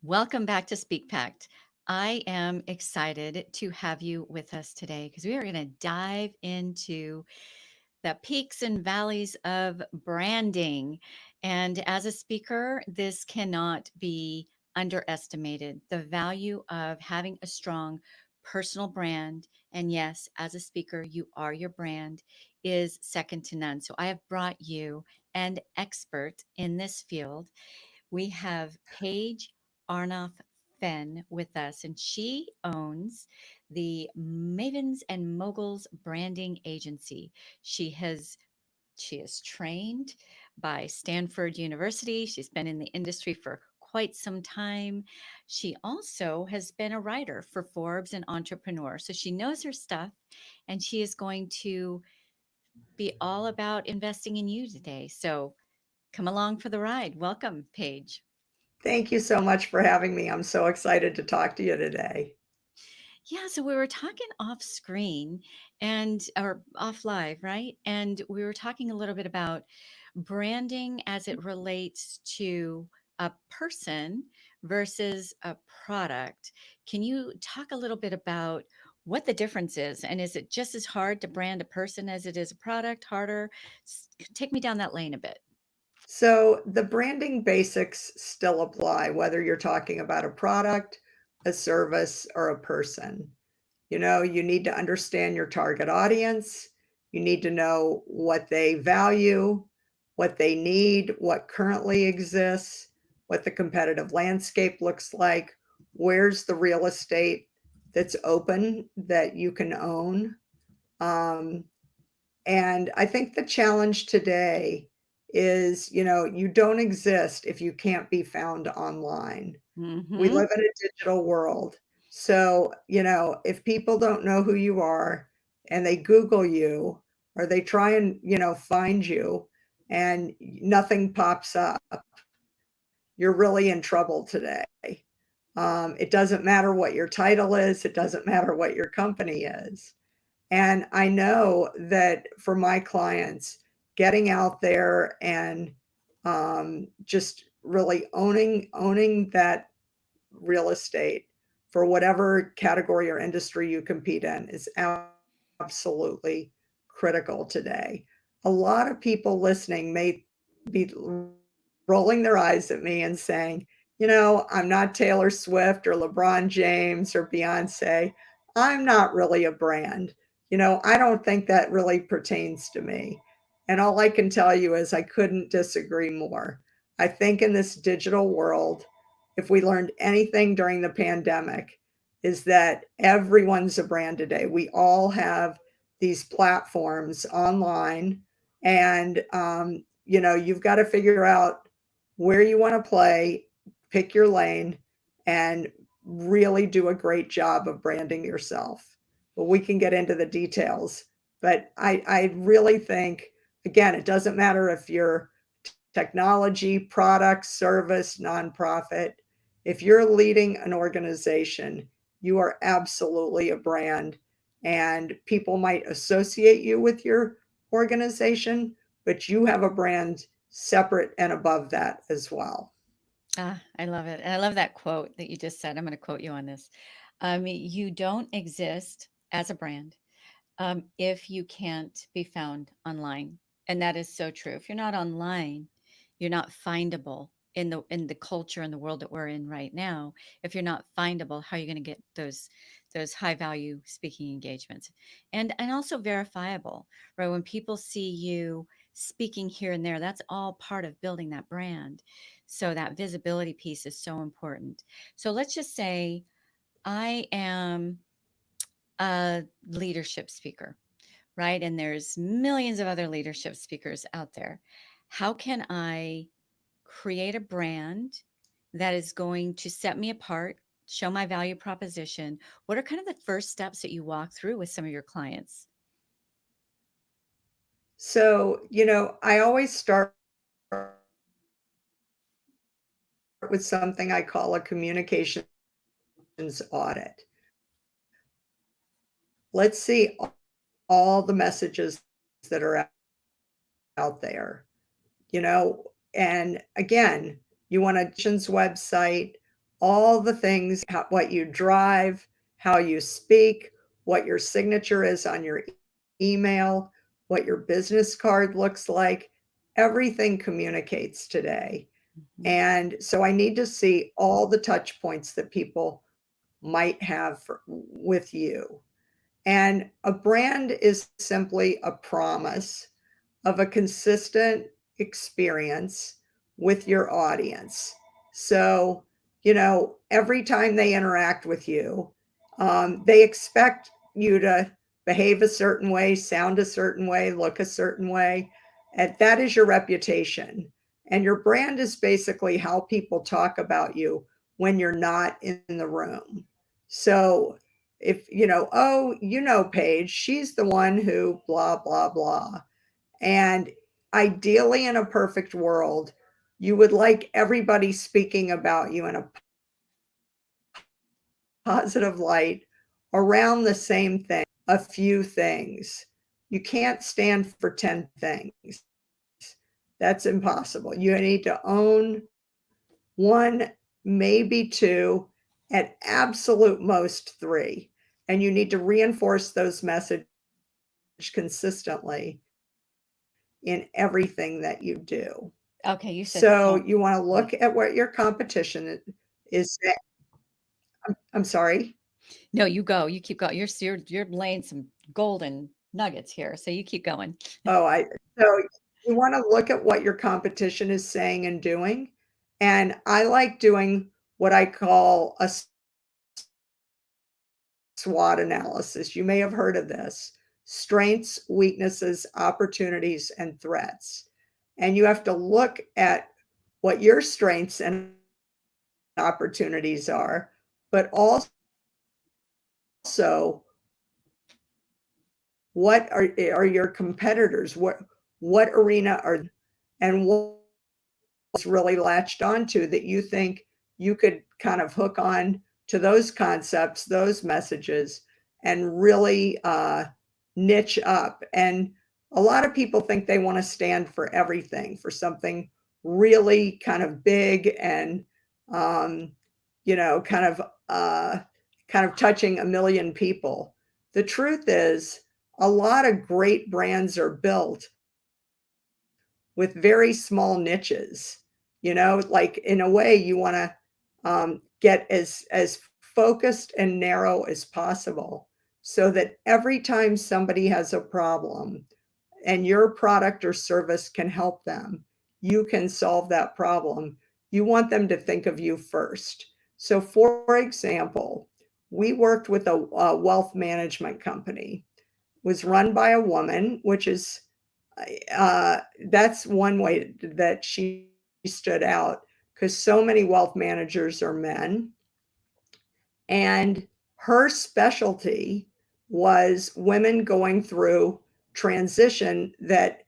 Welcome back to Speak Pact. I am excited to have you with us today because we are going to dive into the peaks and valleys of branding. And as a speaker, this cannot be underestimated. The value of having a strong personal brand, and yes, as a speaker, you are your brand, is second to none. So I have brought you an expert in this field. We have Paige Arnof-Fen with us, and she owns the Mavens and Moguls Branding Agency. She has she is trained by Stanford University. She's been in the industry for quite some time. She also has been a writer for Forbes and Entrepreneur. So she knows her stuff, and she is going to be all about investing in you today. So come along for the ride. Welcome, Paige. Thank you so much for having me. I'm so excited to talk to you today. Yeah, so we were talking off screen and or off live, right? And we were talking a little bit about branding as it relates to a person versus a product. Can you talk a little bit about what the difference is? And is it just as hard to brand a person as it is a product, harder? Take me down that lane a bit. So, the branding basics still apply, whether you're talking about a product, a service, or a person. You need to understand your target audience. You need to know what they value, what they need, what currently exists, what the competitive landscape looks like, where's the real estate that's open that you can own. Um, And I think the challenge today is, you don't exist if you can't be found online. We Mm-hmm. live in a digital world. So, if people don't know who you are and they Google you or they try and, find you and nothing pops up, you're really in trouble today. It doesn't matter what your title is, it doesn't matter what your company is. And I know that for my clients, getting out there and just really owning that real estate for whatever category or industry you compete in is absolutely critical today. A lot of people listening may be rolling their eyes at me and saying, I'm not Taylor Swift or LeBron James or Beyonce. I'm not really a brand. I don't think that really pertains to me. And all I can tell you is I couldn't disagree more. I think in this digital world, if we learned anything during the pandemic, is that everyone's a brand today. We all have these platforms online, and you've got to figure out where you want to play, pick your lane, and really do a great job of branding yourself. But we can get into the details. But I really think, again, it doesn't matter if you're technology, product, service, nonprofit. If you're leading an organization, you are absolutely a brand, and people might associate you with your organization, but you have a brand separate and above that as well. Ah, I love it. And I love that quote that you just said. I'm going to quote you on this. You don't exist as a brand if you can't be found online. And that is so true. If you're not online, you're not findable in the culture and the world that we're in right now. If you're not findable, how are you going to get those high value speaking engagements? And also verifiable, right? When people see you speaking here and there, that's all part of building that brand. So that visibility piece is so important. So let's just say I am a leadership speaker, right? And there's millions of other leadership speakers out there. How can I create a brand that is going to set me apart, show my value proposition? What are kind of the first steps that you walk through with some of your clients? So, I always start with something I call a communications audit. Let's see all the messages that are out there, and again, you want a website all the things, what you drive, how you speak, what your signature is on your email, what your business card looks like. Everything communicates today. Mhm. And so I need to see all the touch points that people might have with you. And a brand is simply a promise of a consistent experience with your audience. So, every time they interact with you, they expect you to behave a certain way, sound a certain way, look a certain way. And that is your reputation. And your brand is basically how people talk about you when you're not in the room. So, if, oh, Paige, she's the one who blah, blah, blah. And ideally, in a perfect world, you would like everybody speaking about you in a positive light around the same thing, a few things. You can't stand for 10 things. That's impossible. You need to own one, maybe two, at absolute most three. And you need to reinforce those messages consistently in everything that you do. So Okay, you you want to said look at what your wait. competition is saying. I'm sorry. No, you go. You keep going. You're laying some golden nuggets here. So you keep going. So you want to look at what your competition is saying and doing. And I like doing what I call a SWOT analysis. You may have heard of this: strengths, weaknesses, opportunities, and threats. And you have to look at what your strengths and opportunities are, but also what are your competitors? What arena are they in? And what is really latched onto that you think you could kind of hook on to those concepts, those messages, and really niche up. And a lot of people think they want to stand for everything, for something really kind of big and um, kind of touching a million people. The truth is, a lot of great brands are built with very small niches. Like in a way, you want to get as focused and narrow as possible, so that every time somebody has a problem and your product or service can help them, you can solve that problem. You want them to think of you first. So, for example, we worked with a wealth management company. It was run by a woman, which is uh, that's one way that she stood out, because so many wealth managers are men. And her specialty was women going through transition that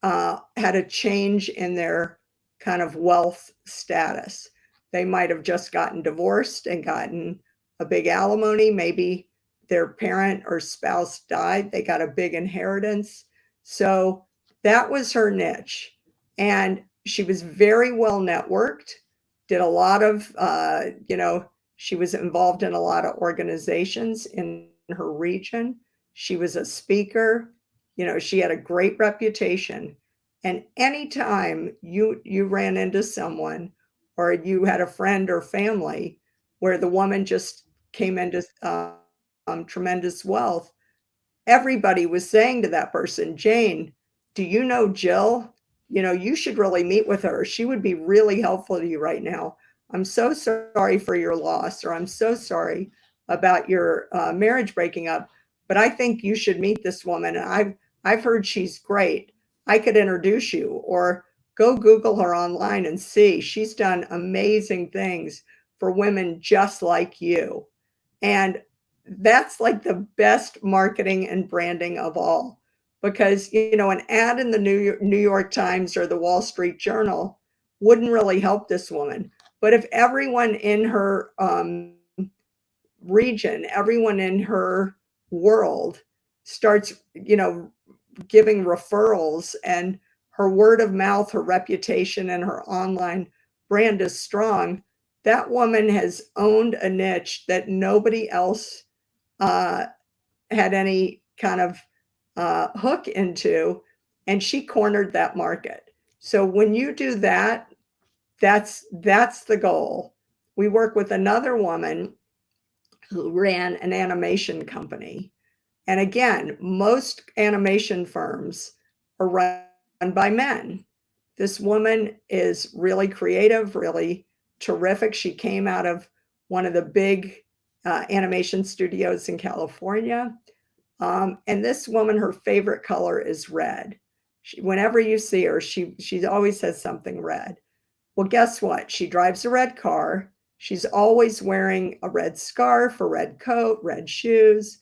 had a change in their kind of wealth status. They might have just gotten divorced and gotten a big alimony. Maybe their parent or spouse died, they got a big inheritance. So that was her niche. And she was very well networked, did a lot of, she was involved in a lot of organizations in her region. She was a speaker. She had a great reputation. And anytime you ran into someone, or you had a friend or family where the woman just came into tremendous wealth, everybody was saying to that person, Jane, do you know Jill? You should really meet with her. She would be really helpful to you right now. I'm so sorry for your loss, or I'm so sorry about your marriage breaking up, but I think you should meet this woman. And I've heard she's great. I could introduce you, or go Google her online and see. She's done amazing things for women just like you. And that's like the best marketing and branding of all. Because, an ad in the New York Times or the Wall Street Journal wouldn't really help this woman. But if everyone in her region, everyone in her world starts, giving referrals, and her word of mouth, her reputation, and her online brand is strong, That woman has owned a niche that nobody else uh, had any kind of hook into, and she cornered that market. So when you do that, that's the goal. We work with another woman who ran an animation company. And again, most animation firms are run by men. This woman is really creative, really terrific. She came out of one of the big animation studios in California. And this woman, her favorite color is red. Whenever you see her, she always says something red. Well, guess what? She drives a red car. She's always wearing a red scarf, a red coat, red shoes.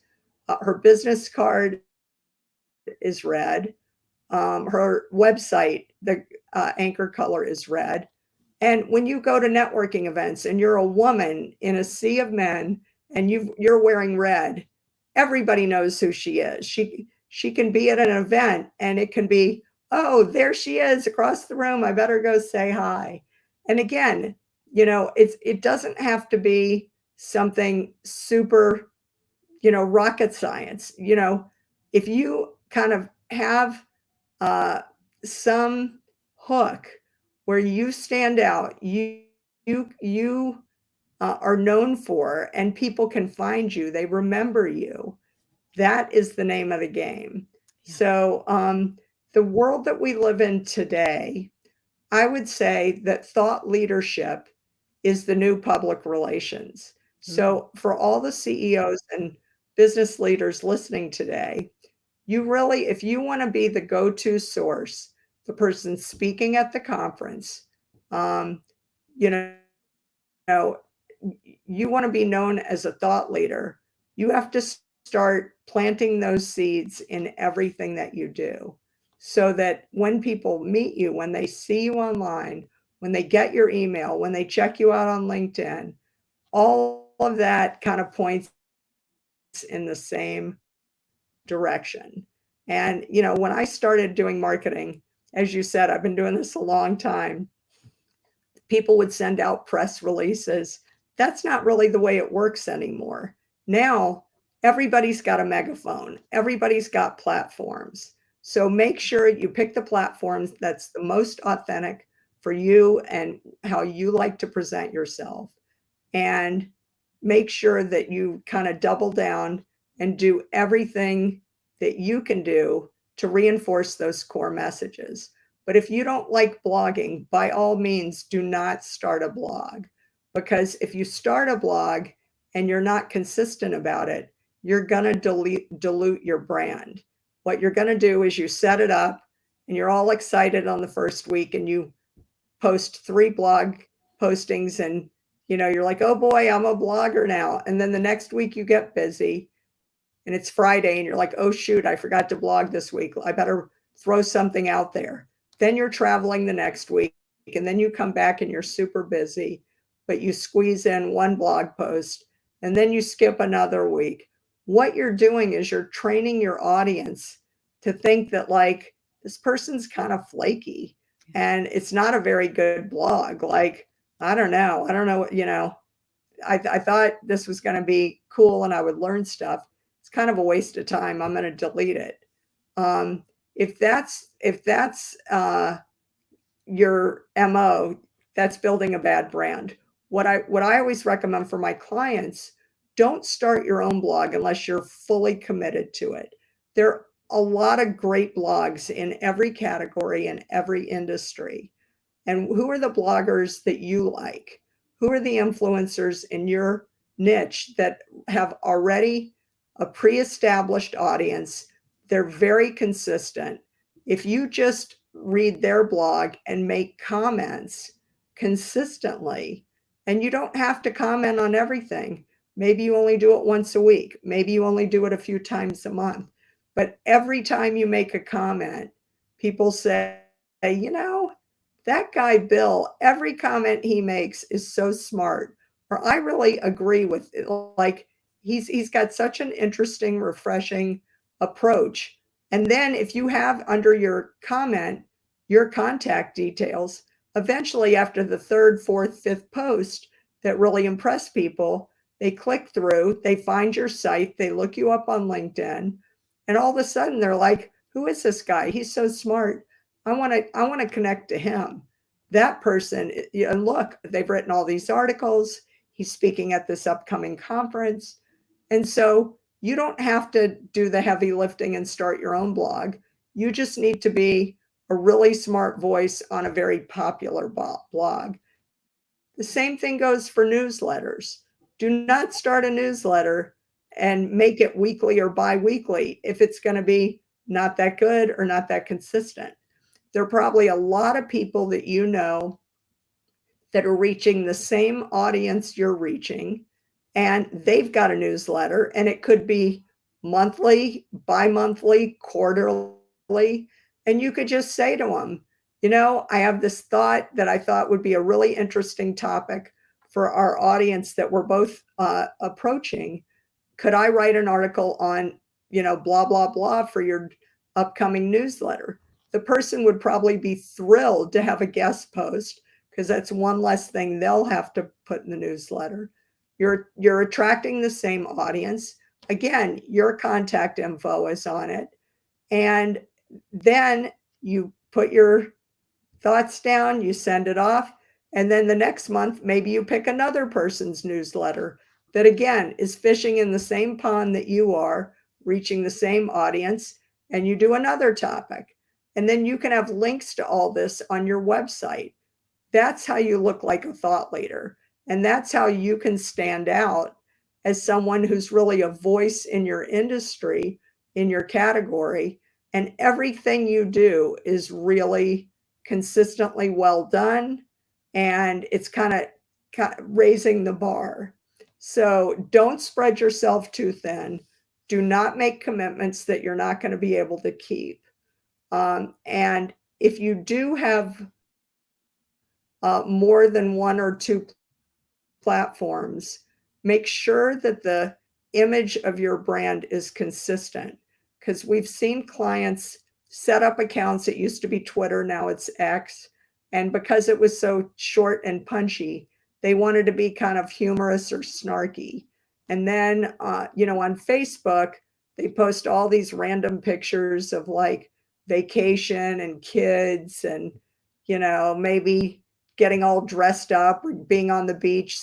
Her business card is red. Her website, the anchor color is red. And when you go to networking events and you're a woman in a sea of men and you're wearing red, everybody knows who she is. She can be at an event and it can be, oh, there she is across the room. I better go say hi. And again, it doesn't have to be something super, rocket science. If you kind of have uh, some hook where you stand out, you are known for, and people can find you. They remember you. That is the name of the game. Yeah. So the world that we live in today, I would say that thought leadership is the new public relations. Ooh. So for all the CEOs and business leaders listening today, you really, if you want to be the go-to source, the person speaking at the conference, um, you know, you want to be known as a thought leader, you have to start planting those seeds in everything that you do so that when people meet you, when they see you online, when they get your email, when they check you out on LinkedIn, all of that kind of points in the same direction. And, when I started doing marketing, as you said, I've been doing this a long time. People would send out press releases. That's not really the way it works anymore. Now, everybody's got a megaphone, everybody's got platforms. So make sure you pick the platforms that's the most authentic for you and how you like to present yourself. And make sure that you kind of double down and do everything that you can do to reinforce those core messages. But if you don't like blogging, by all means, do not start a blog. Because if you start a blog and you're not consistent about it, you're going to dilute your brand. What you're going to do is you set it up and you're all excited on the first week and you post 3 blog postings and you're like, oh boy, I'm a blogger now. And then the next week you get busy and it's Friday and you're like, oh shoot, I forgot to blog this week. I better throw something out there. Then you're traveling the next week and then you come back and you're super busy, but you squeeze in 1 blog post and then you skip another week. What you're doing is you're training your audience to think that like this person's kind of flaky and it's not a very good blog. Like, I don't know, I thought this was going to be cool and I would learn stuff. It's kind of a waste of time. I'm going to delete it. Um, if that's your MO, that's building a bad brand. What I always recommend for my clients, don't start your own blog unless you're fully committed to it. There are a lot of great blogs in every category and every industry. And who are the bloggers that you like? Who are the influencers in your niche that have already a pre-established audience? They're very consistent. If you just read their blog and make comments consistently, and you don't have to comment on everything. Maybe you only do it once a week. Maybe you only do it a few times a month. But every time you make a comment, people say, that guy Bill, every comment he makes is so smart. Or I really agree with it. Like he's got such an interesting, refreshing approach. And then if you have under your comment your contact details, eventually after the third, fourth, fifth post, that really impress people. They click through, they find your site, they look you up on LinkedIn, and all of a sudden they're like, "Who is this guy? He's so smart. I want to connect to him." That person, and look, they've written all these articles. He's speaking at this upcoming conference. And so you don't have to do the heavy lifting and start your own blog. You just need to be a really smart voice on a very popular blog. The same thing goes for newsletters. Do not start a newsletter and make it weekly or bi-weekly if it's going to be not that good or not that consistent. There are probably a lot of people that you know that are reaching the same audience you're reaching, and they've got a newsletter, and it could be monthly, bi-monthly, quarterly, and you could just say to them, I have this thought that I thought would be a really interesting topic for our audience that we're both approaching. Could I write an article on, blah, blah, blah for your upcoming newsletter? The person would probably be thrilled to have a guest post because that's one less thing they'll have to put in the newsletter. You're attracting the same audience. Again, your contact info is on it. And then you put your thoughts down, you send it off, and then the next month, maybe you pick another person's newsletter that again is fishing in the same pond that you are, reaching the same audience, and you do another topic. And then you can have links to all this on your website. That's how you look like a thought leader. And that's how you can stand out as someone who's really a voice in your industry, in your category. And everything you do is really consistently well done. And it's kind of raising the bar. So don't spread yourself too thin. Do not make commitments that you're not going to be able to keep. And if you do have more than one or two platforms, make sure that the image of your brand is consistent. Because we've seen clients set up accounts. It used to be Twitter, now it's X. And because it was so short and punchy, they wanted to be kind of humorous or snarky. And then, on Facebook, they post all these random pictures of like vacation and kids and, maybe getting all dressed up or being on the beach,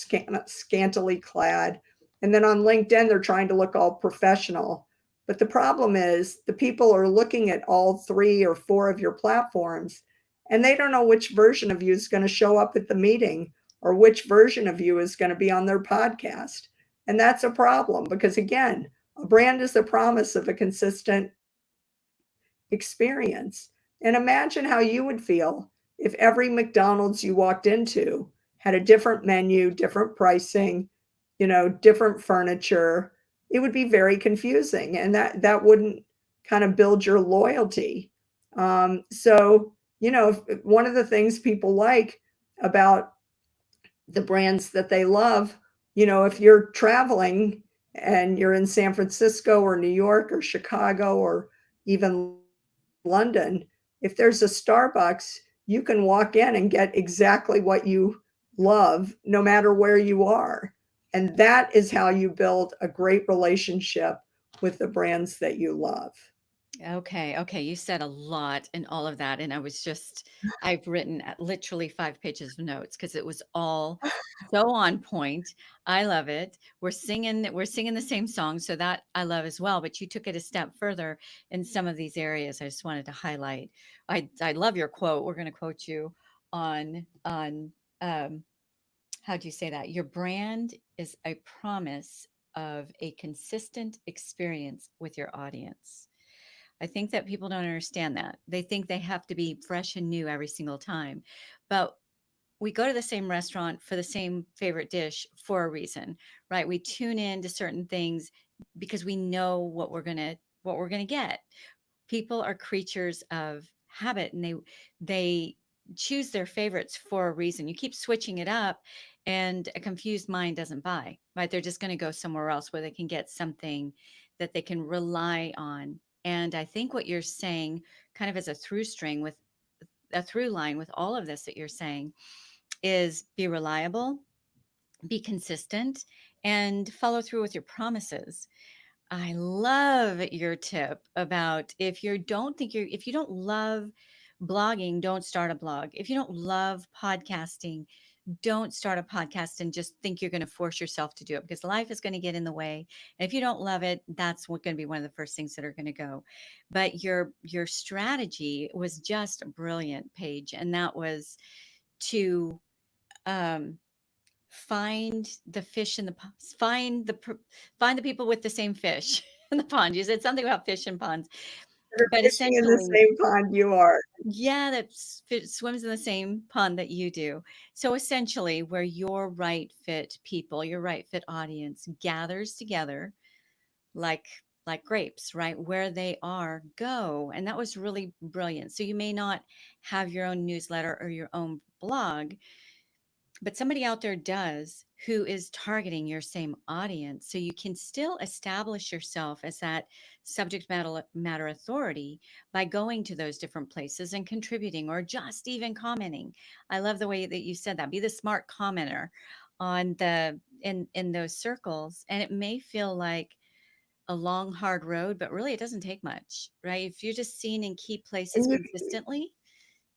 scantily clad. And then on LinkedIn, they're trying to look all professional. But the problem is the people are looking at all 3 or 4 of your platforms, and they don't know which version of you is going to show up at the meeting or which version of you is going to be on their podcast. And that's a problem because, again, a brand is the promise of a consistent experience. And imagine how you would feel if every McDonald's you walked into had a different menu, different pricing, different furniture. It would be very confusing, and that wouldn't kind of build your loyalty. So, one of the things people like about the brands that they love, if you're traveling and you're in San Francisco or New York or Chicago or even London, if there's a Starbucks, you can walk in and get exactly what you love no matter where you are. And that is how you build a great relationship with the brands that you love. Okay, okay, you said a lot in all of that, and I've written literally 5 pages of notes because it was all so on point. I love it. We're singing the same song, so that I love as well, but you took it a step further in some of these areas I just wanted to highlight. I love your quote. We're gonna quote you on, how do you say that? Your brand is a promise of a consistent experience with your audience. I think that people don't understand that. They think they have to be fresh and new every single time. But we go to the same restaurant for the same favorite dish for a reason, right? We tune in to certain things because we know what we're going to get. People are creatures of habit, and they choose their favorites for a reason. You keep switching it up, and a confused mind doesn't buy, right? They're just going to go somewhere else where they can get something that they can rely on. And I think what you're saying kind of as a through line with all of this that you're saying is be reliable, be consistent, and follow through with your promises. I love your tip about if you don't love blogging, don't start a blog. If you don't love podcasting, don't start a podcast and just think you're going to force yourself to do it, because life is going to get in the way. And if you don't love it, that's going to be one of the first things that are going to go. But your strategy was just brilliant, Paige, and that was to um, find the fish in the find the people with the same fish in the pond. You said something about fish in ponds, They're but fishing in the essentially, same pond you are. yeah, that swims in the same pond that you do. So essentially, where your right fit people, your right fit audience gathers together, like grapes, right? Where they are, go. And that was really brilliant. So you may not have your own newsletter or your own blog, but somebody out there does, who is targeting your same audience. So you can still establish yourself as that subject matter authority by going to those different places and contributing, or just even commenting. I love the way that you said that. Be the smart commenter on the in those circles. And it may feel like a long hard road, but really it doesn't take much, right? If you're just seen in key places And you consistently,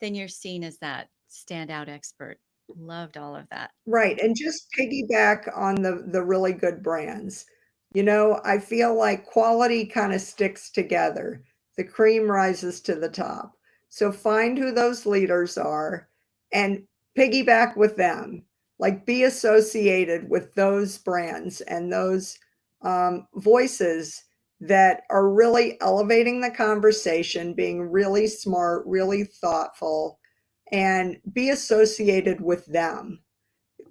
then you're seen as that standout expert. Loved all of that. Right, and just piggyback on the really good brands. You know, I feel like quality kinda sticks together. The cream rises to the top. So find who those leaders are and piggyback with them. Like, be associated with those brands and those, voices that are really elevating the conversation, being really smart, really thoughtful, and be associated with them.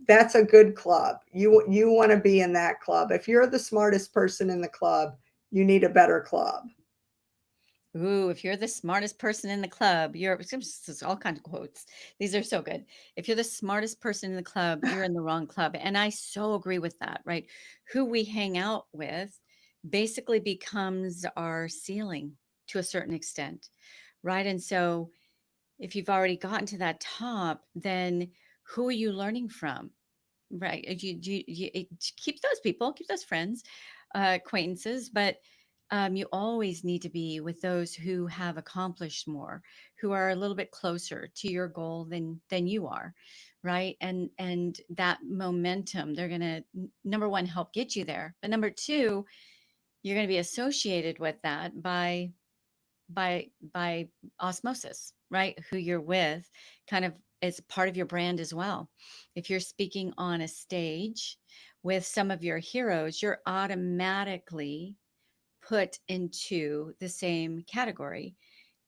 That's a good club. You want to be in that club. If you're the smartest person in the club, you need a better club. Ooh, if you're the smartest person in the club, there's all kinds of quotes. These are so good. If you're the smartest person in the club, you're in the wrong club. And I so agree with that, right? Who we hang out with basically becomes our ceiling to a certain extent, right? And so if you've already gotten to that top, then who are you learning from? Right. Keep those people, keep those friends, acquaintances, but you always need to be with those who have accomplished more, who are a little bit closer to your goal than you are, right? And that momentum, they're gonna number one help get you there, but number two, you're gonna be associated with that by osmosis, right? Who you're with kind of is part of your brand as well. If you're speaking on a stage with some of your heroes, you're automatically put into the same category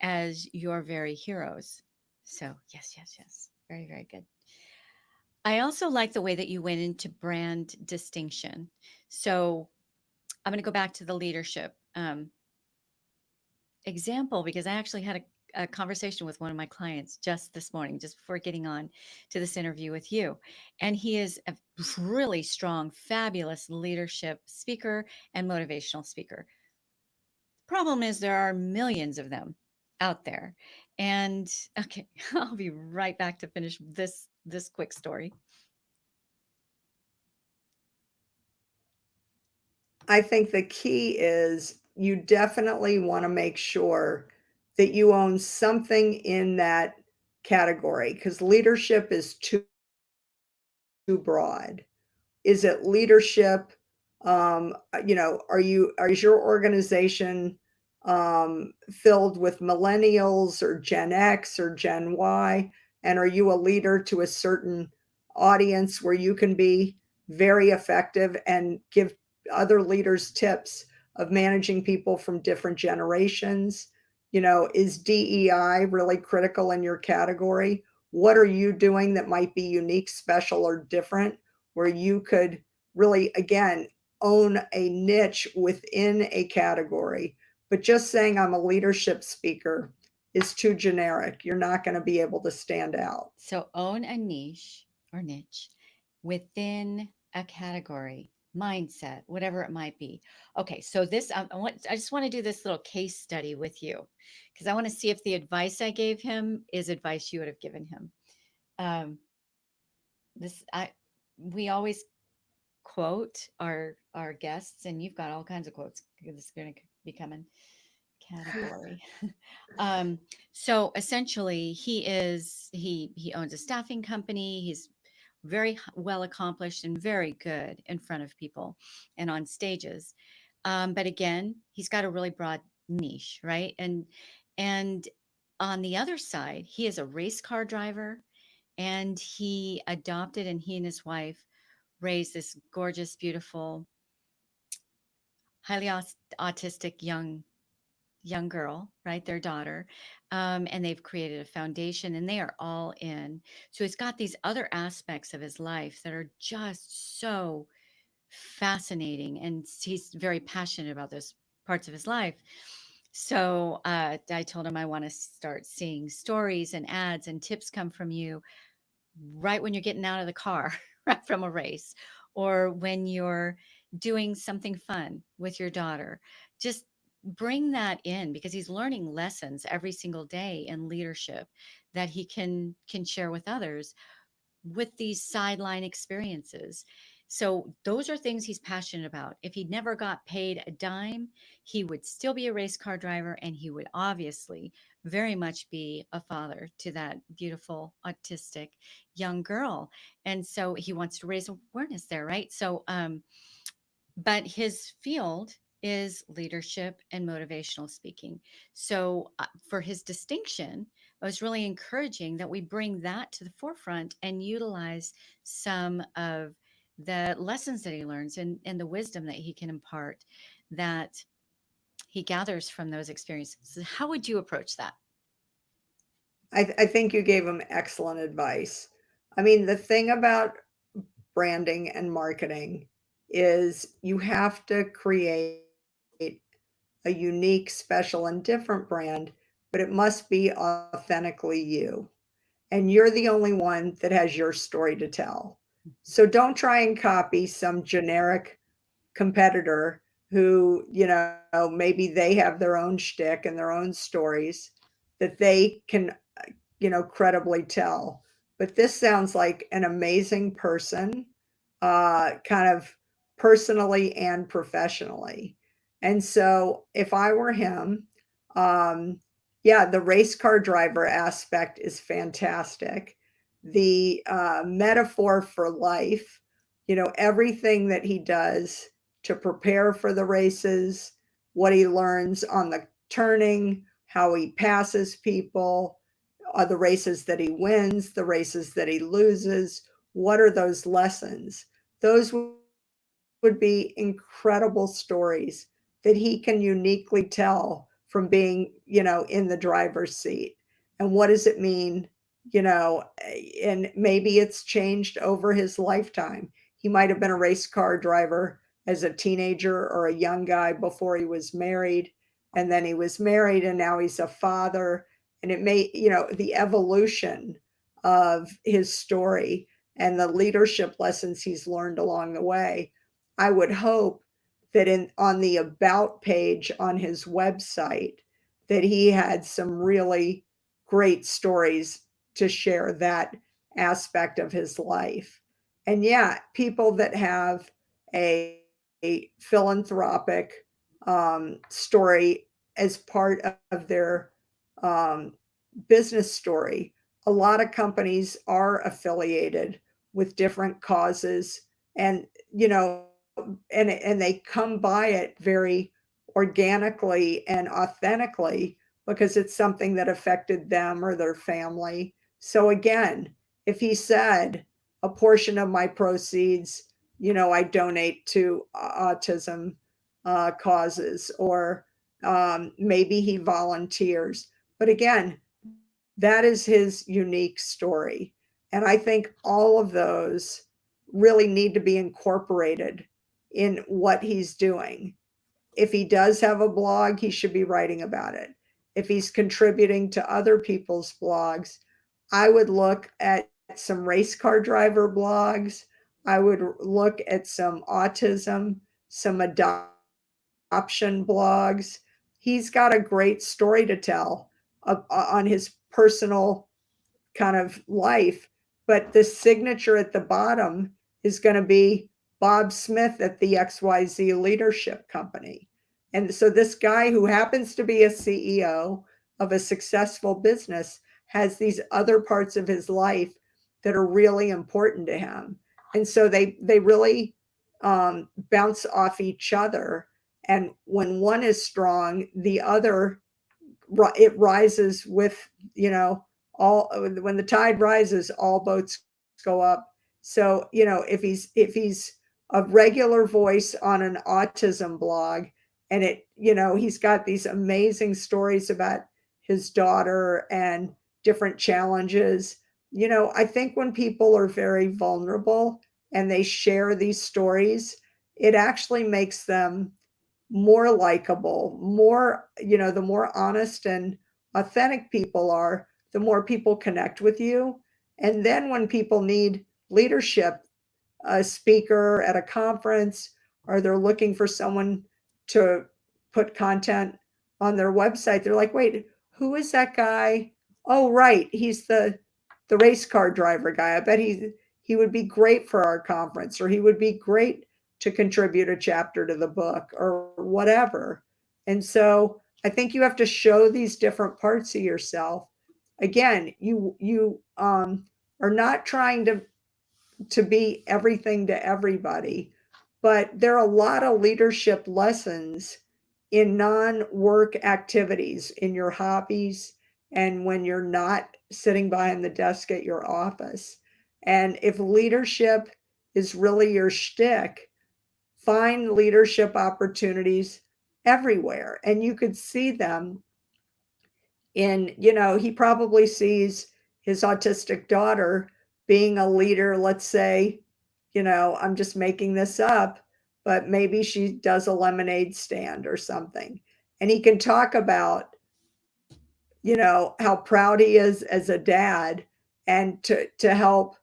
as your very heroes. So, yes, yes, yes. Very, very good. I also like the way that you went into brand distinction. So, I'm going to go back to the leadership. Example, because I actually had a conversation with one of my clients just this morning, just before getting on to this interview with you. And he is a really strong, fabulous leadership speaker and motivational speaker. Problem is, there are millions of them out there. And okay, I'll be right back to finish this quick story. I think the key is you definitely want to make sure that you own something in that category because leadership is too broad. Is it leadership? Is your organization filled with millennials or Gen X or Gen Y? And are you a leader to a certain audience where you can be very effective and give other leaders tips of managing people from different generations? You know, is DEI really critical in your category? What are you doing that might be unique, special, or different where you could really, again, own a niche within a category? But just saying I'm a leadership speaker is too generic. You're not going to be able to stand out. So own a niche or niche within a category, mindset, whatever it might be. Okay, so this I just want to do this little case study with you because I want to see if the advice I gave him is advice you would have given him. Um, this I we always quote our guests, and you've got all kinds of quotes because it's going to become a category. um, so essentially, he owns a staffing company. He's very well accomplished and very good in front of people and on stages. But again, he's got a really broad niche, right? And on the other side, he is a race car driver, and he adopted, and he and his wife raised this gorgeous, beautiful, highly autistic young girl, right? Their daughter. And they've created a foundation, and they are all in. So he's got these other aspects of his life that are just so fascinating. And he's very passionate about those parts of his life. So I told him I want to start seeing stories and ads and tips come from you right when you're getting out of the car right from a race, or when you're doing something fun with your daughter. Just bring that in, because he's learning lessons every single day in leadership that he can share with others with these sideline experiences. So those are things he's passionate about. If he never got paid a dime, he would still be a race car driver, and he would obviously very much be a father to that beautiful autistic young girl. And so he wants to raise awareness there, right? So but his field is leadership and motivational speaking. So, for his distinction, I was really encouraging that we bring that to the forefront and utilize some of the lessons that he learns, and the wisdom that he can impart, that he gathers from those experiences. So how would you approach that? I think you gave him excellent advice. I mean, the thing about branding and marketing is you have to create a unique, special, and different brand, but it must be authentically you. And you're the only one that has your story to tell. So don't try and copy some generic competitor who, maybe they have their own shtick and their own stories that they can, credibly tell. But this sounds like an amazing person, kind of personally and professionally. And so if I were him, um, yeah, the race car driver aspect is fantastic. The metaphor for life, everything that he does to prepare for the races, what he learns on the turning, how he passes people, the races that he wins, the races that he loses. What are those lessons? Those would be incredible stories that he can uniquely tell from being, in the driver's seat. And what does it mean, and maybe it's changed over his lifetime. He might have been a race car driver as a teenager or a young guy before he was married, and then he was married and now he's a father. And it may, the evolution of his story and the leadership lessons he's learned along the way. I would hope that in on the about page on his website that he had some really great stories to share that aspect of his life. And yeah, people that have a philanthropic story as part of their um, business story. A lot of companies are affiliated with different causes, and and they come by it very organically and authentically because it's something that affected them or their family. So again, if he said a portion of my proceeds, I donate to autism causes, or maybe he volunteers. But again, that is his unique story. And I think all of those really need to be incorporated in what he's doing. If he does have a blog, he should be writing about it. If he's contributing to other people's blogs, I would look at some race car driver blogs. I would look at some autism, some adoption blogs. He's got a great story to tell on his personal kind of life. But the signature at the bottom is going to be Bob Smith at the XYZ Leadership Company. And so this guy who happens to be a CEO of a successful business has these other parts of his life that are really important to him. And so they really bounce off each other. And when one is strong, the other it rises with, you know, all when the tide rises, all boats go up. So, you know, if he's a regular voice on an autism blog, and it, you know, he's got these amazing stories about his daughter and different challenges. You know, I think when people are very vulnerable and they share these stories, it actually makes them more likable, more, you know, the more honest and authentic people are, the more people connect with you. And then when people need leadership, a speaker at a conference, or they're looking for someone to put content on their website, they're like, wait, who is that guy? Oh, right, he's the race car driver guy. I bet he would be great for our conference, or he would be great to contribute a chapter to the book or whatever. And so I think you have to show these different parts of yourself. Again, you are not trying to be everything to everybody, but there are a lot of leadership lessons in non-work activities, in your hobbies, and when you're not sitting behind the desk at your office. And if leadership is really your shtick, find leadership opportunities everywhere. And you could see them in, you know, he probably sees his autistic daughter being a leader, let's say, you know, I'm just making this up, but maybe she does a lemonade stand or something. And he can talk about, you know, how proud he is as a dad, and to help,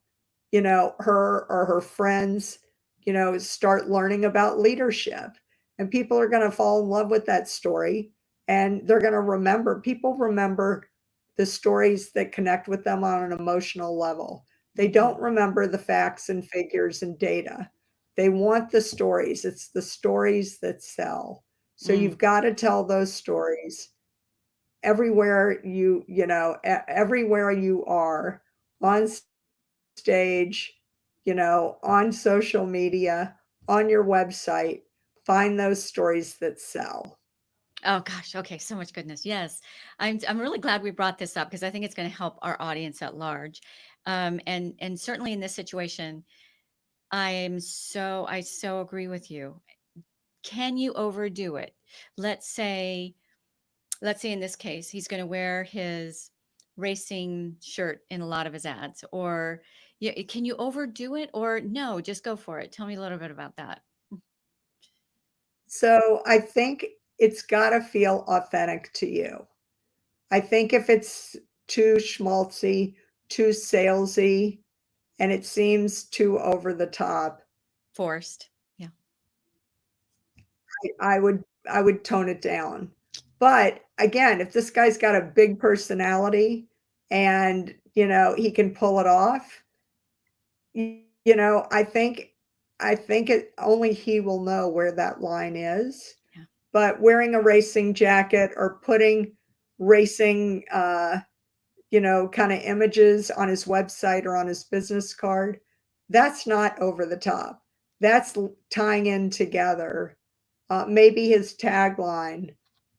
you know, her or her friends, you know, start learning about leadership. And people are going to fall in love with that story, and they're going to remember, people remember the stories that connect with them on an emotional level. They Mhm. don't remember the facts and figures and data. They want the stories. It's the stories that sell. So Mm. you've got to tell those stories everywhere you know, everywhere you are, on stage, you know, on social media, on your website. Find those stories that sell. Oh gosh, okay, so much goodness. Yes. I'm really glad we brought this up because I think it's going to help our audience at large. And certainly in this situation, I so agree with you. Can you overdo it? Let's say let's say in this case, he's going to wear his racing shirt in a lot of his ads, or yeah, can you overdo it, or no, just go for it? Tell me a little bit about that. So I think it's got to feel authentic to you. I think if it's too schmaltzy, too salesy, and it seems too over the top, Forced. Yeah. I would I would tone it down. But again, if this guy's got a big personality and, you know, he can pull it off, you know, I think it only he will know where that line is. Yeah. But wearing a racing jacket or putting racing you know, kind of images on his website or on his business card, that's not over the top. That's tying in together. Maybe his tagline,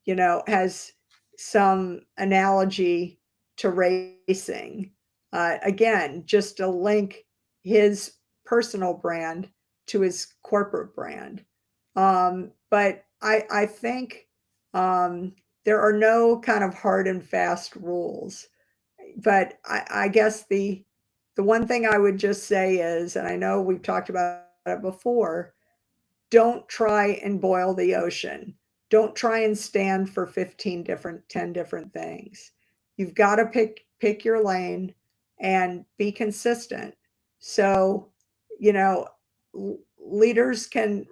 you know, has some analogy to racing. Again, just to link his personal brand to his corporate brand. But I think there are no kind of hard and fast rules. But I guess the one thing I would just say is, and I know we've talked about it before, don't try and boil the ocean. Don't try and stand for 15 different, 10 different things. You've got to pick your lane and be consistent. So, you know, leaders can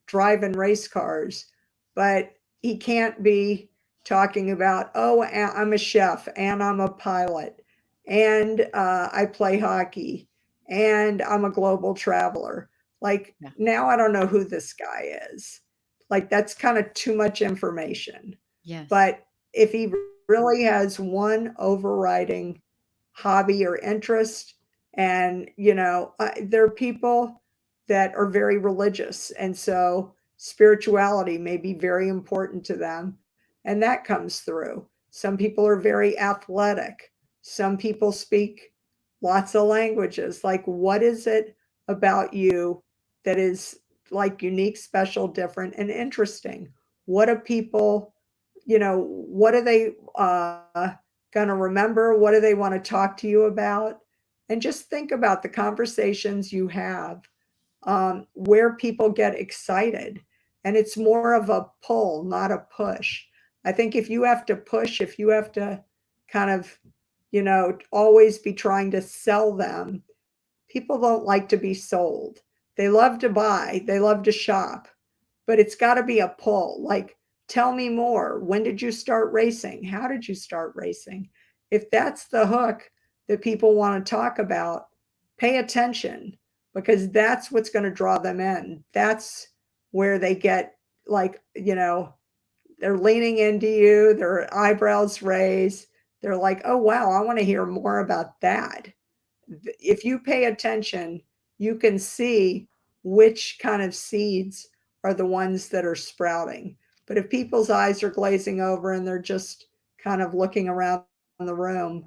drive in race cars, but he can't be talking about, oh, I'm a chef and I'm a pilot and I play hockey and I'm a global traveler. Like Yeah. now I don't know who this guy is. Like that's kind of too much information. Yes. But if he really has one overriding hobby or interest, and there are people that are very religious, and so spirituality may be very important to them, and that comes through. Some people are very athletic, some people speak lots of languages. Like, what is it about you that is like unique, special, different, and interesting? What do people, what are they going to remember? What do they want to talk to you about? And just think about the conversations you have, where people get excited. And it's more of a pull, not a push. I think if you have to push, if you have to kind of, always be trying to sell them, people don't like to be sold. They love to buy, they love to shop, but it's got to be a pull. Like, tell me more. When did you start racing? How did you start racing? If that's the hook that people want to talk about, pay attention, because that's what's going to draw them in. That's where they get, like, they're leaning into you, their eyebrows raised. They're like, oh, wow, I want to hear more about that. If you pay attention, you can see which kind of seeds are the ones that are sprouting. But if people's eyes are glazing over and they're just kind of looking around the room,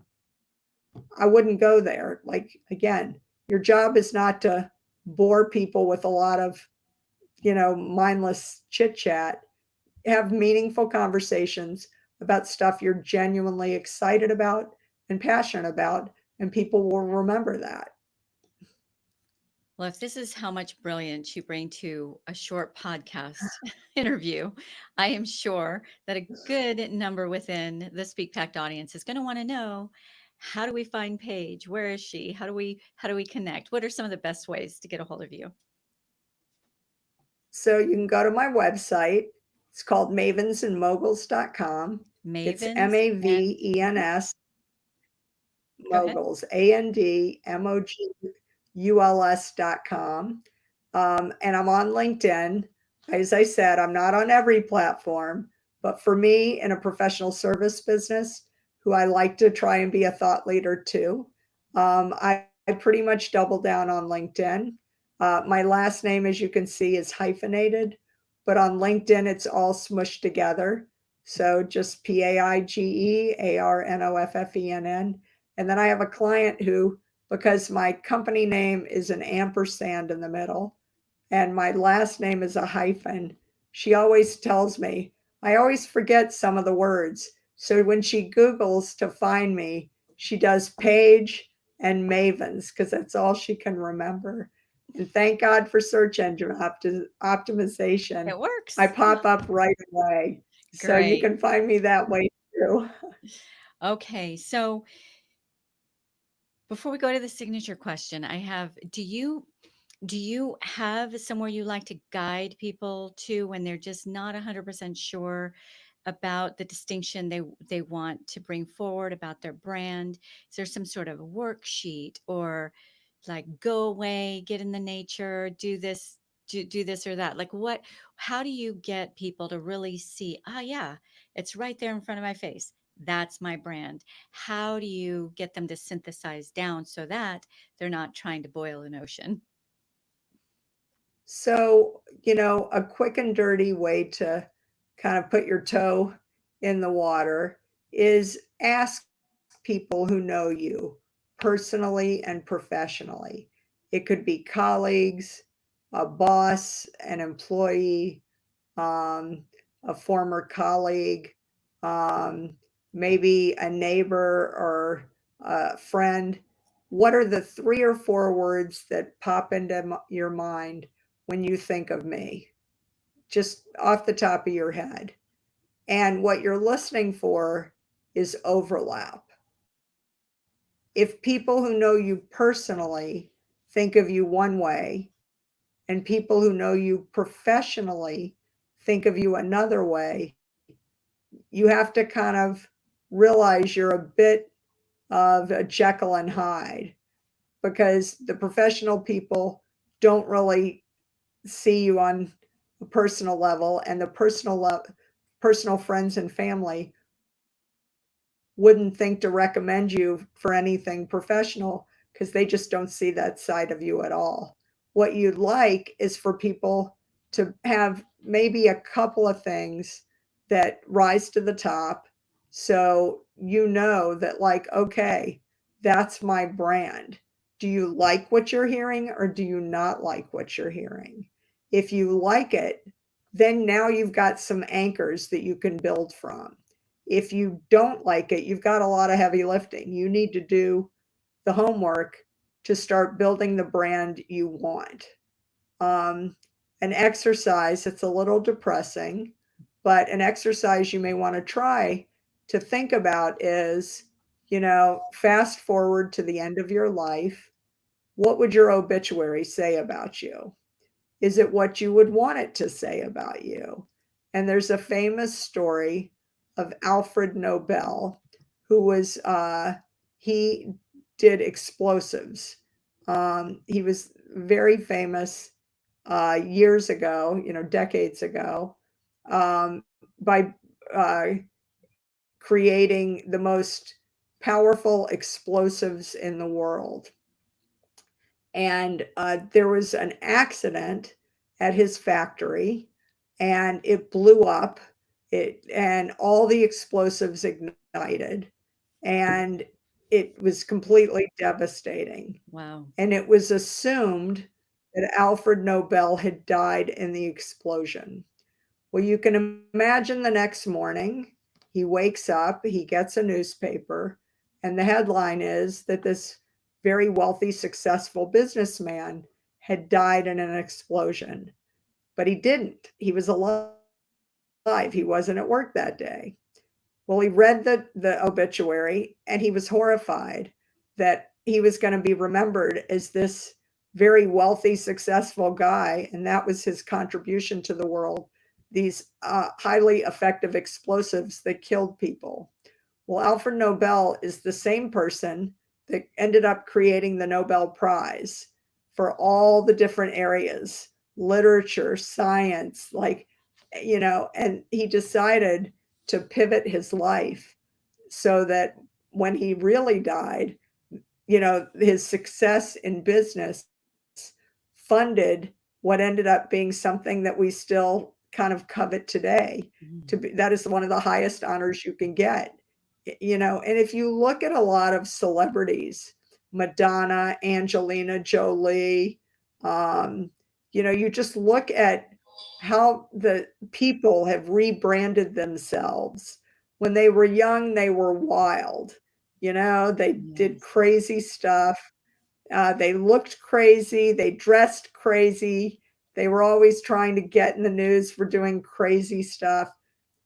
I wouldn't go there. Like, again, your job is not to bore people with a lot of, mindless chit chat. Have meaningful conversations about stuff you're genuinely excited about and passionate about, and people will remember that. Well, if this is how much brilliance you bring to a short podcast interview, I am sure that a good number within the Speak Packed audience is going to want to know, how do we find Paige? Where is she? How do we connect? What are some of the best ways to get a hold of you? So you can go to my website. It's called mavensandmoguls.com. It's Mavens and Mavens, go ahead. moguls, ANDMOGULS.com. And I'm on LinkedIn. As I said, I'm not on every platform, but for me in a professional service business, who I like to try and be a thought leader too, I pretty much double down on LinkedIn. My last name, as you can see, is hyphenated, but on LinkedIn, it's all smushed together. So just PAIGEARNOFFENN. And then I have a client who, because my company name is an ampersand in the middle and my last name is a hyphen, she always tells me, I always forget some of the words. So when she Googles to find me, she does Paige and Mavens because that's all she can remember. And thank God for search engine optimization. It I works. pop up right away. So you Great. can find me that way too. Okay. So before we go to the signature question, I have, do you have somewhere you like to guide people to when they're just not 100% sure about the distinction they want to bring forward about their brand? Is there some sort of worksheet, or like, go away, get in the nature, do this, do this or that? Like, what, how do you get people to really see, ah, yeah, it's right there in front of my face. That's my brand. How do you get them to synthesize down so that they're not trying to boil an ocean? So, a quick and dirty way to kind of put your toe in the water is ask people who know you personally and professionally. It could be colleagues, a boss, an employee, um, a former colleague, um, maybe a neighbor or a friend. What are the 3 or 4 words that pop into your mind when you think of me, just off the top of your head? And what you're listening for is overlap. If people who know you personally think of you one way, and people who know you professionally think of you another way, you have to kind of realize you're a bit of a Jekyll and Hyde. because the professional people don't really see you on a personal level, and the personal friends and family wouldn't think to recommend you for anything professional because they just don't see that side of you at all. What you'd like is for people to have maybe a couple of things that rise to the top, so you know that, like, okay, that's my brand. Do you like what you're hearing or do you not like what you're hearing? If you like it, then now you've got some anchors that you can build from. If you don't like it, you've got a lot of heavy lifting. You need to do the homework to start building the brand you want. Um, an exercise that's a little depressing, but an exercise you may want to try to think about is, fast forward to the end of your life. What would your obituary say about you? Is it what you would want it to say about you? And there's a famous story of Alfred Nobel, who was, he did explosives. He was very famous years ago, decades ago, by creating the most powerful explosives in the world. And there was an accident at his factory, and it blew up. And all the explosives ignited, and it was completely devastating. Wow. And it was assumed that Alfred Nobel had died in the explosion. Well, you can imagine the next morning, he wakes up, he gets a newspaper, and the headline is that this very wealthy, successful businessman had died in an explosion. But he didn't. He was alive. He wasn't at work that day. Well, he read the obituary and he was horrified that he was going to be remembered as this very wealthy, successful guy. And that was his contribution to the world, these highly effective explosives that killed people. Well, Alfred Nobel is the same person that ended up creating the Nobel Prize for all the different areas, literature, science, like, and he decided to pivot his life so that when he really died, his success in business funded what ended up being something that we still kind of covet today. To Mm. be That is one of the highest honors you can get. And if you look at a lot of celebrities, Madonna, Angelina Jolie, um, you just look at how the people have rebranded themselves. When they were young, they were wild. They did Yes. crazy stuff. They looked crazy. They dressed crazy. They were always trying to get in the news for doing crazy stuff.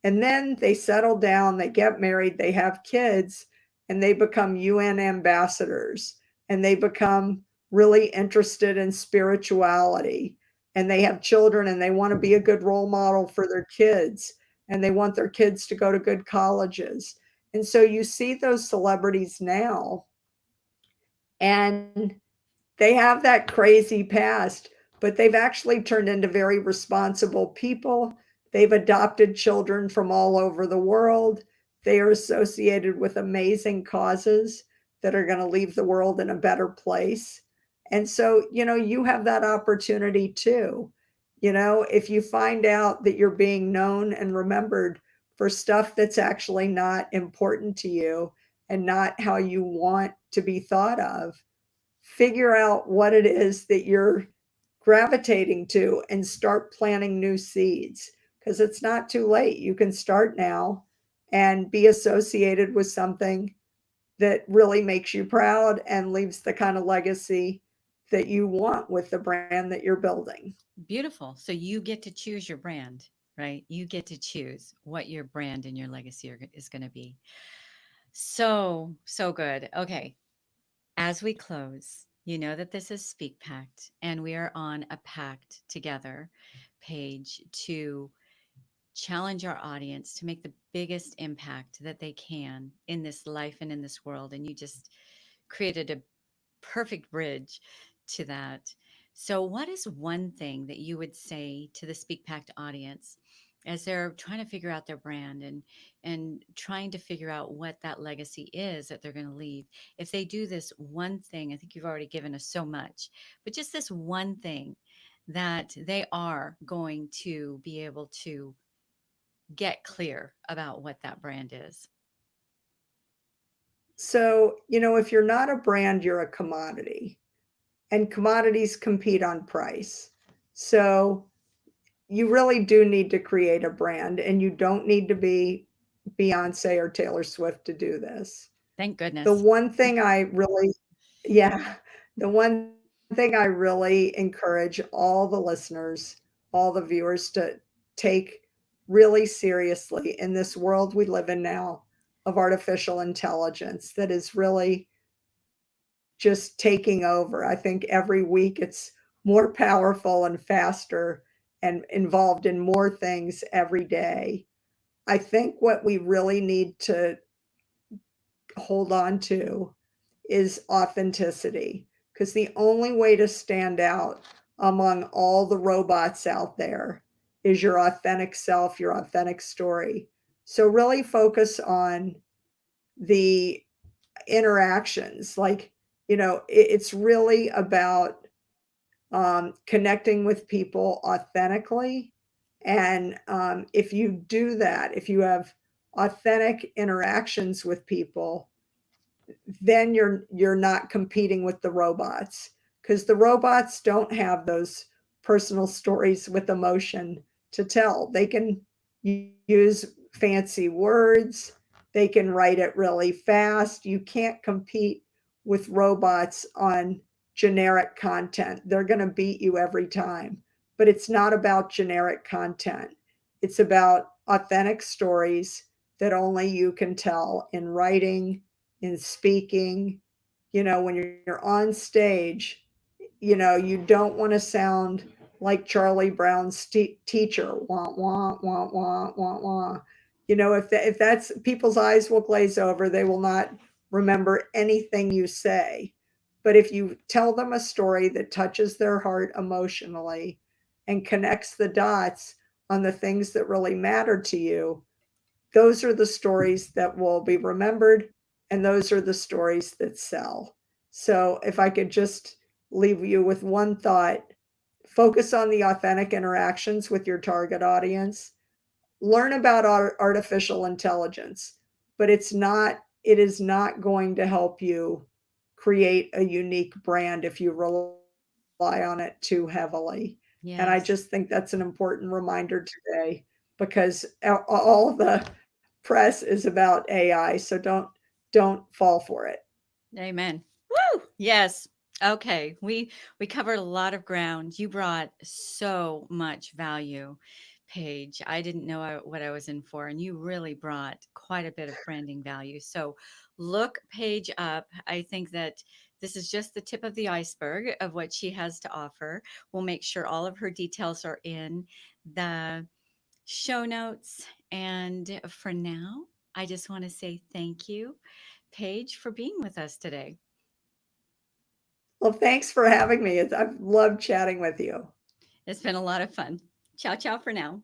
And then they settle down, they get married, they have kids, and they become UN ambassadors, and they become really interested in spirituality. And they have children and they want to be a good role model for their kids, and they want their kids to go to good colleges. And so you see those celebrities now, and they have that crazy past, but they've actually turned into very responsible people. They've adopted children from all over the world. They are associated with amazing causes that are going to leave the world in a better place. And so, you have that opportunity too. If you find out that you're being known and remembered for stuff that's actually not important to you and not how you want to be thought of, figure out what it is that you're gravitating to and start planting new seeds, because it's not too late. You can start now and be associated with something that really makes you proud and leaves the kind of legacy that you want with the brand that you're building. Beautiful. So you get to choose your brand, right? You get to choose what your brand and your legacy is going to be. So, so good. Okay. As we close, you know that this is Speak Pact, and we are on a pact together, Paige, to challenge our audience to make the biggest impact that they can in this life and in this world. And you just created a perfect bridge to that. So, what is one thing that you would say to the Speak Pact audience as they're trying to figure out their brand and trying to figure out what that legacy is that they're going to leave? If they do this one thing, I think you've already given us so much, but just this one thing that they are going to be able to get clear about what that brand is. So, if you're not a brand, you're a commodity, and commodities compete on price. So, you really do need to create a brand, and you don't need to be Beyonce or Taylor Swift to do this. Thank The goodness. one thing I really yeah, the one thing I really encourage all the listeners, all the viewers to take really seriously in this world we live in now of artificial intelligence that is really just taking over. I think every week it's more powerful and faster and involved in more things every day. I think what we really need to hold on to is authenticity, because the only way to stand out among all the robots out there is your authentic self, your authentic story. So really focus on the interactions. Like, it's really about connecting with people authentically. And if you do that, if you have authentic interactions with people, then you're not competing with the robots, because the robots don't have those personal stories with emotion to tell. They can use fancy words, they can write it really fast. You can't compete with robots on generic content. They're going to beat you every time. But it's not about generic content, it's about authentic stories that only you can tell in writing, in speaking. When you're on stage, you don't want to sound like Charlie Brown's teacher. Wah, wah, wah, wah, wah, wah. If that's, people's eyes will glaze over, they will not remember anything you say. But if you tell them a story that touches their heart emotionally and connects the dots on the things that really matter to you, those are the stories that will be remembered, and those are the stories that sell. So if I could just leave you with one thought, focus on the authentic interactions with your target audience. Learn about artificial intelligence, but it is not going to help you create a unique brand if you rely on it too heavily. And I just think that's Yes. an important reminder today, because all the press is about AI, so don't fall for it. Amen. Woo! Yes. Okay. We covered a lot of ground. You brought so much value, Paige. I didn't know what I was in for, and you really brought quite a bit of branding value. So look Paige up. I think that this is just the tip of the iceberg of what she has to offer. We'll make sure all of her details are in the show notes. And for now, I just want to say thank you, Paige, for being with us today. Well, thanks for having me. I've loved chatting with you. It's been a lot of fun. Ciao, ciao for now.